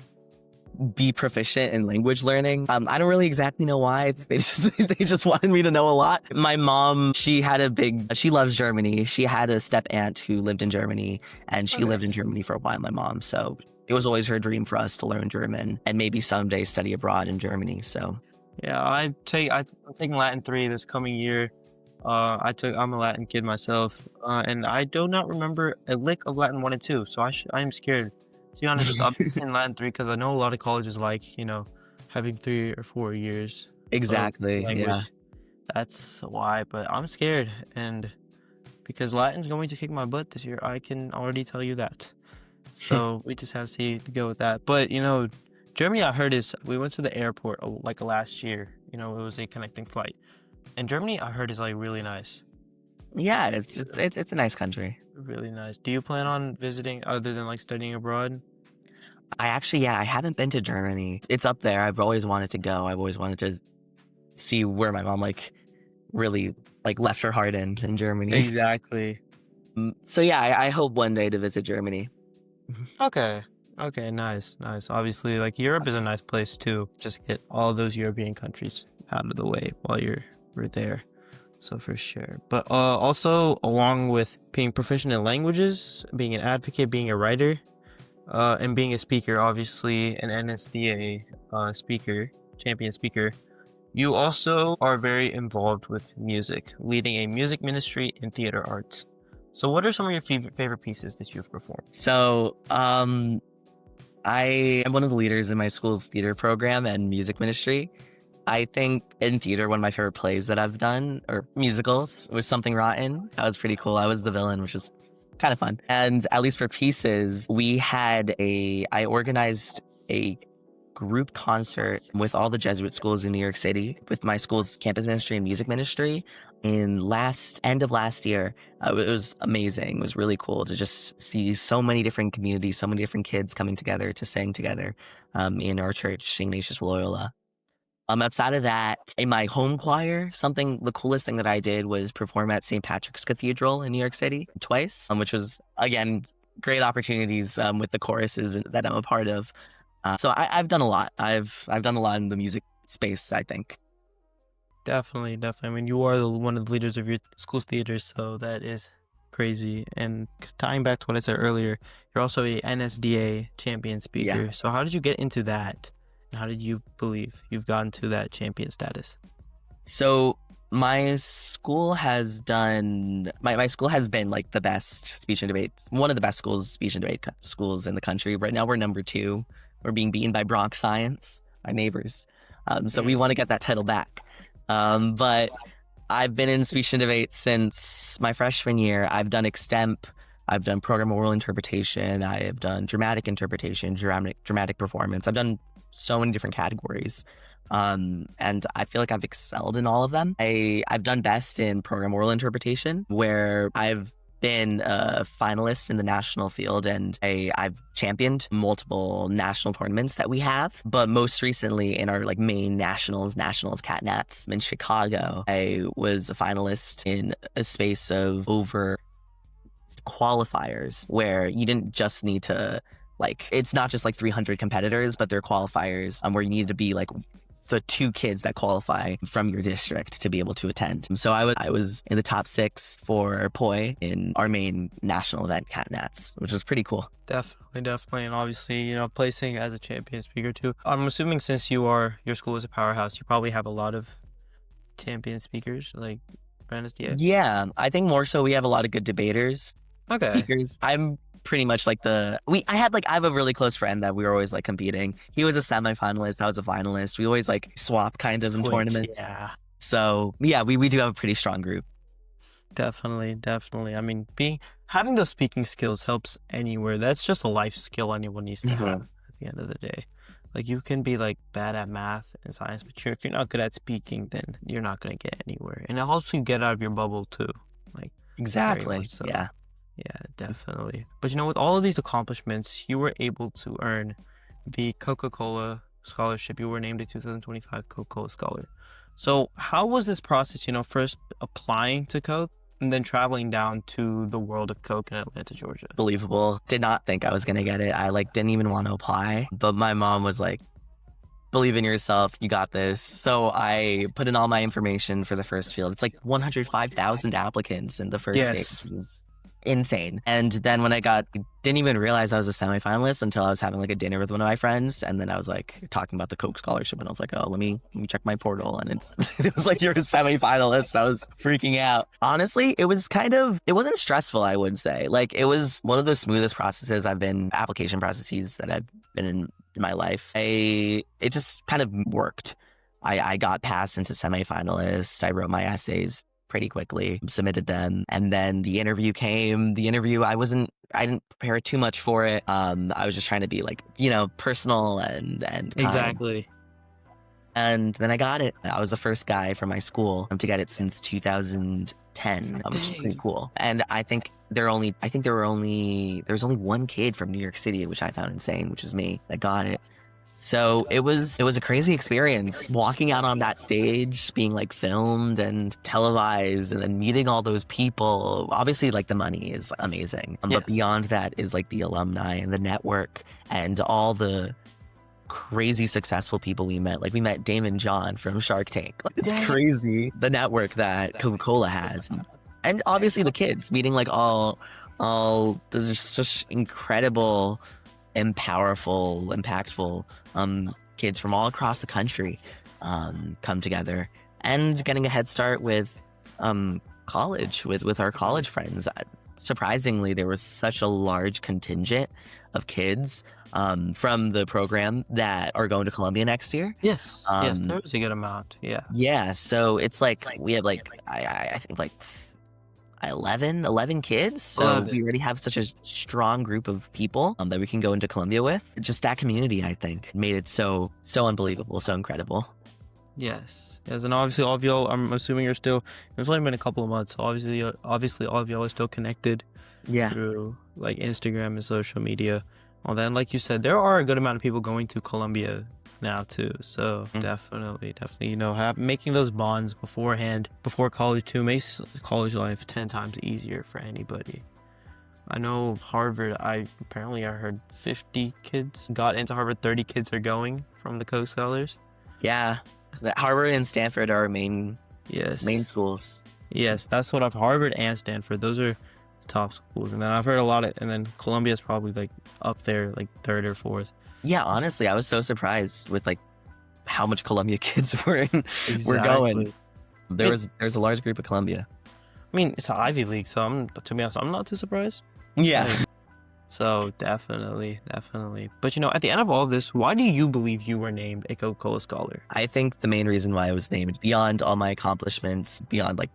be proficient in language learning. I don't really exactly know why. They just wanted me to know a lot. My mom, she loves Germany. She had a step aunt who lived in Germany, and she lived in Germany for a while, my mom. So it was always her dream for us to learn German and maybe someday study abroad in Germany. So Yeah, I'm taking Latin 3 this coming year. I'm a Latin kid myself, and I do not remember a lick of Latin 1 and 2, so I am scared. To be honest, I'm in Latin 3 because I know a lot of colleges like, having 3 or 4 years of exactly, language. yeah. That's why, but I'm scared, and because Latin's going to kick my butt this year, I can already tell you that. So we just have to see to go with that. But Germany, I heard we went to the airport like last year. It was a connecting flight, and Germany, I heard, is like really nice. Yeah, it's a nice country. Really nice. Do you plan on visiting other than like studying abroad? I haven't been to Germany. It's up there. I've always wanted to go. I've always wanted to see where my mom really left her heart in Germany. Exactly. So yeah, I hope one day to visit Germany. Okay, nice. Obviously, like Europe is a nice place too. Just get all those European countries out of the way while we're there. So for sure. But also, along with being proficient in languages, being an advocate, being a writer, and being a speaker, obviously an NSDA champion speaker, you also are very involved with music, leading a music ministry in theater arts. So what are some of your favorite pieces that you've performed? So I am one of the leaders in my school's theater program and music ministry. I think in theater, one of my favorite plays that I've done, or musicals, was Something Rotten. That was pretty cool. I was the villain, which was kind of fun. And at least for pieces, I organized a group concert with all the Jesuit schools in New York City, with my school's campus ministry and music ministry end of last year. It was amazing. It was really cool to just see so many different communities, so many different kids coming together to sing together in our church, St. Ignatius Loyola. Outside of that, in my home choir, the coolest thing that I did was perform at St. Patrick's Cathedral in New York City twice, which was, again, great opportunities with the choruses that I'm a part of. So I've done a lot. I've done a lot in the music space, I think. Definitely. I mean, you are one of the leaders of your school's theaters, so that is crazy. And tying back to what I said earlier, you're also a NSDA champion speaker. Yeah. So how did you get into that? And how did you believe you've gotten to that champion status? So my school has been like the best speech and debate, one of the best speech and debate schools in the country. Right now we're number 2. We're being beaten by Bronx Science, my neighbors. So we want to get that title back. But I've been in speech and debate since my freshman year. I've done extemp. I've done program oral interpretation. I have done dramatic interpretation, dramatic performance. I've done so many different categories. And I feel like I've excelled in all of them. I've done best in program oral interpretation, where I've been a finalist in the national field, and I've championed multiple national tournaments that we have. But most recently in our main nationals Catnats in Chicago, I was a finalist in a space of over qualifiers, where you didn't just need to it's not just 300 competitors, but they're qualifiers where you need to be the 2 kids that qualify from your district to be able to attend. So I was in the top 6 for Poi in our main national event, Catnats, which was pretty cool. Definitely. And obviously, placing as a champion speaker too. I'm assuming since your school is a powerhouse, you probably have a lot of champion speakers for NSDA. Yeah, I think more so we have a lot of good debaters. Okay. Speakers. I'm pretty much I have a really close friend that we were always competing. He was a semifinalist, I was a finalist. We always swap kind of in tournaments. Yeah. So yeah, we do have a pretty strong group. Definitely. I mean, having those speaking skills helps anywhere. That's just a life skill anyone needs to have at the end of the day. You can be bad at math and science, but if you're not good at speaking, then you're not going to get anywhere. And it helps you get out of your bubble too. Exactly. So. Yeah. Yeah, definitely. But with all of these accomplishments, you were able to earn the Coca-Cola scholarship. You were named a 2025 Coca-Cola Scholar. So how was this process, first applying to Coke and then traveling down to the world of Coke in Atlanta, Georgia? Believable. Did not think I was going to get it. I didn't even want to apply. But my mom was believe in yourself, you got this. So I put in all my information for the first field. It's 105,000 applicants in the first stage. insane. And then when didn't even realize I was a semifinalist until I was having like a dinner with one of my friends. And then I was like talking about the Coke scholarship and I was like, oh, let me check my portal. And it was like, you're a semifinalist. I was freaking out. Honestly, it wasn't stressful, I would say. Like, it was one of the smoothest application processes that I've been in my life. It just kind of worked. I got passed into semifinalists. I wrote my essays pretty quickly, submitted them, and then the interview came. The interview, I didn't prepare too much for it. I was just trying to be like, personal and kind. Exactly. And then I got it. I was the first guy from my school to get it since 2010, which is pretty cool. And I think there was only one kid from New York City, which I found insane, which is me, that got it. So it was a crazy experience walking out on that stage, being like filmed and televised, and then meeting all those people. Obviously, like, the money is amazing, Yes. but beyond that is like the alumni and the network and all the crazy successful people we met. Like, we met Damon John from Shark Tank. Like, it's crazy the network that Coca-Cola has, and obviously the kids, meeting like all there's such incredible and powerful, impactful kids from all across the country come together, and getting a head start with college, with our college friends. Surprisingly, there was such a large contingent of kids from the program that are going to Columbia next year. Yes, there was a good amount. Yeah, so it's like we have like I think like 11 kids. So 11. we already have such a strong group of people that we can go into Columbia with. Just that community, I think, made it so unbelievable, so incredible. Yes, and obviously all of y'all, I'm assuming it's only been a couple of months, so obviously all of y'all are still connected through like Instagram and social media, all that. And like you said, there are a good amount of people going to Columbia now too, so definitely making those bonds beforehand, before college too, makes college life 10 times easier for anybody. I know Harvard, I heard 50 kids got into Harvard. 30 kids are going from the Coke Scholars. Yeah, Harvard and Stanford are our main schools. Yes, that's what Harvard and Stanford, those are top schools. And then I've heard and then Columbia's probably like up there, like third or fourth. Yeah, honestly, I was so surprised with like how much Columbia kids were going. There's a large group of Columbia. I mean, it's an Ivy League, so to be honest, I'm not too surprised. Yeah. So definitely. But at the end of all of this, why do you believe you were named a Coca-Cola Scholar? I think the main reason why I was named, beyond all my accomplishments, beyond like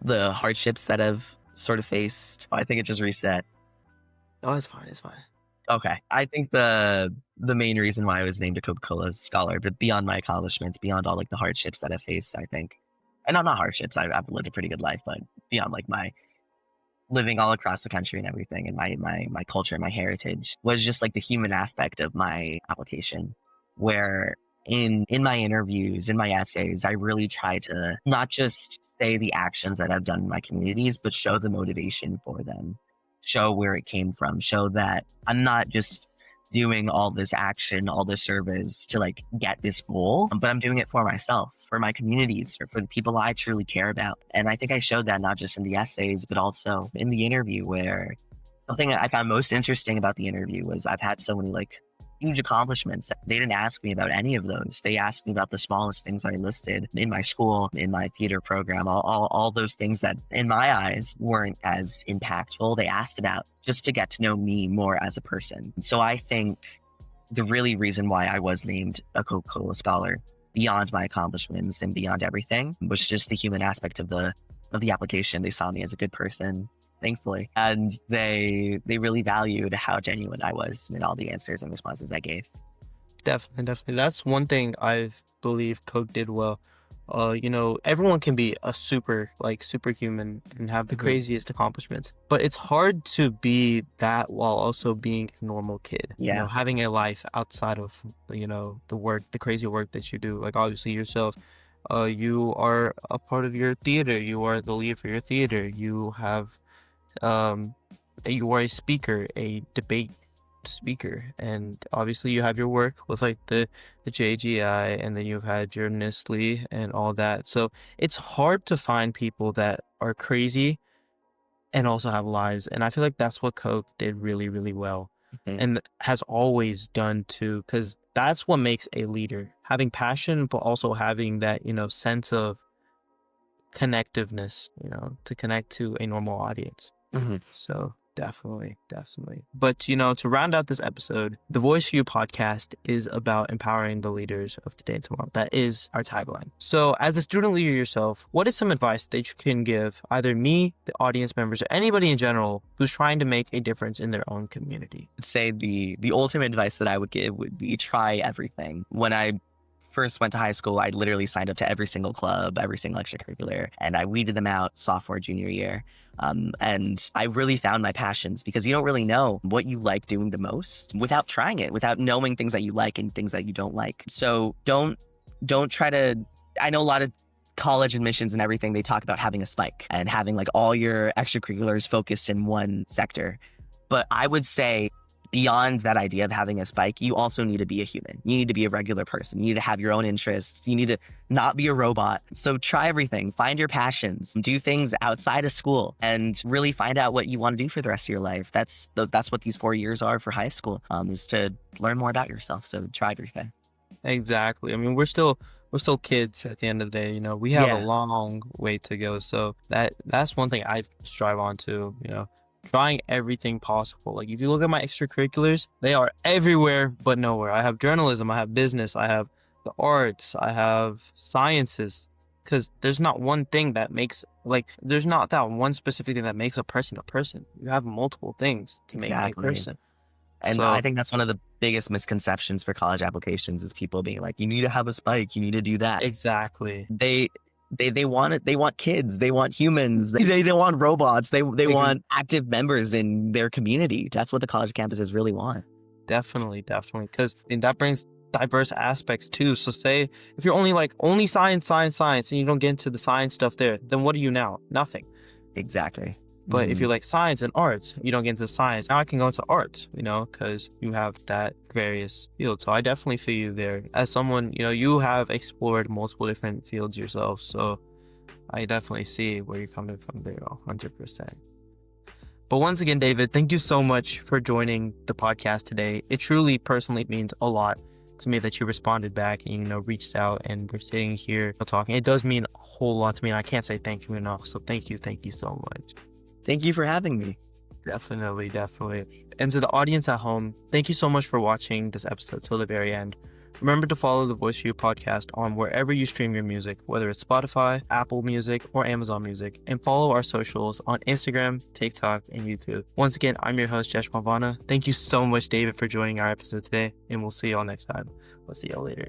the hardships that I've sort of faced, I think it just reset. Oh, it's fine. Okay. I think the main reason why I was named a Coca-Cola Scholar, but beyond my accomplishments, beyond all like the hardships that I've faced, I think, and not hardships, I've lived a pretty good life, but beyond like my living all across the country and everything, and my culture, my heritage, was just like the human aspect of my application, where in my interviews, in my essays, I really try to not just say the actions that I've done in my communities, but show the motivation for them, show where it came from, show that I'm not just doing all this action, all this service to like get this goal, but I'm doing it for myself, for my communities, or for the people I truly care about. And I think I showed that not just in the essays, but also in the interview, where something that I found most interesting about the interview was I've had so many like huge accomplishments. They didn't ask me about any of those. They asked me about the smallest things I listed in my school, in my theater program, all those things that in my eyes weren't as impactful. They asked about just to get to know me more as a person. So I think the really reason why I was named a Coca-Cola Scholar, beyond my accomplishments and beyond everything, was just the human aspect of the application. They saw me as a good person, thankfully, and they really valued how genuine I was in all the answers and responses I gave. Definitely. That's one thing I believe Coke did well. Everyone can be a superhuman and have the craziest accomplishments, but it's hard to be that while also being a normal kid. Yeah. Having a life outside of the crazy work that you do. Like obviously yourself, you are a part of your theater. You are the lead for your theater. You have, you are a speaker, a debate speaker, and obviously you have your work with like the JGI, and then you've had your Nestle and all that. So it's hard to find people that are crazy and also have lives. And I feel like that's what Coke did really, really well, and has always done too, because that's what makes a leader: having passion, but also having that, sense of connectiveness, to connect to a normal audience. So definitely. But, to round out this episode, the Voice for You podcast is about empowering the leaders of today and tomorrow. That is our tagline. So as a student leader yourself, what is some advice that you can give either me, the audience members, or anybody in general who's trying to make a difference in their own community? I'd say the ultimate advice that I would give would be try everything. When I first went to high school, I literally signed up to every single club, every single extracurricular, and I weeded them out sophomore, junior year. And I really found my passions, because you don't really know what you like doing the most without trying it, without knowing things that you like and things that you don't like. So don't try to, I know a lot of college admissions and everything, they talk about having a spike and having like all your extracurriculars focused in one sector. But I would say beyond that idea of having a spike, you also need to be a human. You need to be a regular person. You need to have your own interests. You need to not be a robot. So try everything. Find your passions. Do things outside of school and really find out what you want to do for the rest of your life. That's what these 4 years are for high school, is to learn more about yourself. So try everything. Exactly. I mean, we're still kids at the end of the day. We have a long way to go. So that's one thing I strive on to, trying everything possible. Like if you look at my extracurriculars, they are everywhere but nowhere. I have journalism, I have business, I have the arts, I have sciences, because there's not one thing that makes, there's not that one specific thing that makes a person a person. You have multiple things to make a person. And I think that's one of the biggest misconceptions for college applications, is people being like, you need to have a spike, you need to do that. Exactly. They want it. They want kids. They want humans. They don't want robots. They want active members in their community. That's what the college campuses really want. Definitely. Because that brings diverse aspects too. So say if you're only science, and you don't get into the science stuff there, then what are you now? Nothing. Exactly. But if you like science and arts, you don't get into science. Now I can go into arts, because you have that various fields. So I definitely feel you there. As someone, you have explored multiple different fields yourself. So I definitely see where you're coming from there, 100%. But once again, David, thank you so much for joining the podcast today. It truly personally means a lot to me that you responded back and, reached out, and we're sitting here talking. It does mean a whole lot to me, and I can't say thank you enough. So thank you so much. Thank you for having me. Definitely. And to the audience at home, thank you so much for watching this episode till the very end. Remember to follow the Voice for You podcast on wherever you stream your music, whether it's Spotify, Apple Music, or Amazon Music, and follow our socials on Instagram, TikTok, and YouTube. Once again, I'm your host, Jeshwant Vana. Thank you so much, David, for joining our episode today, and we'll see you all next time. We'll see y'all later.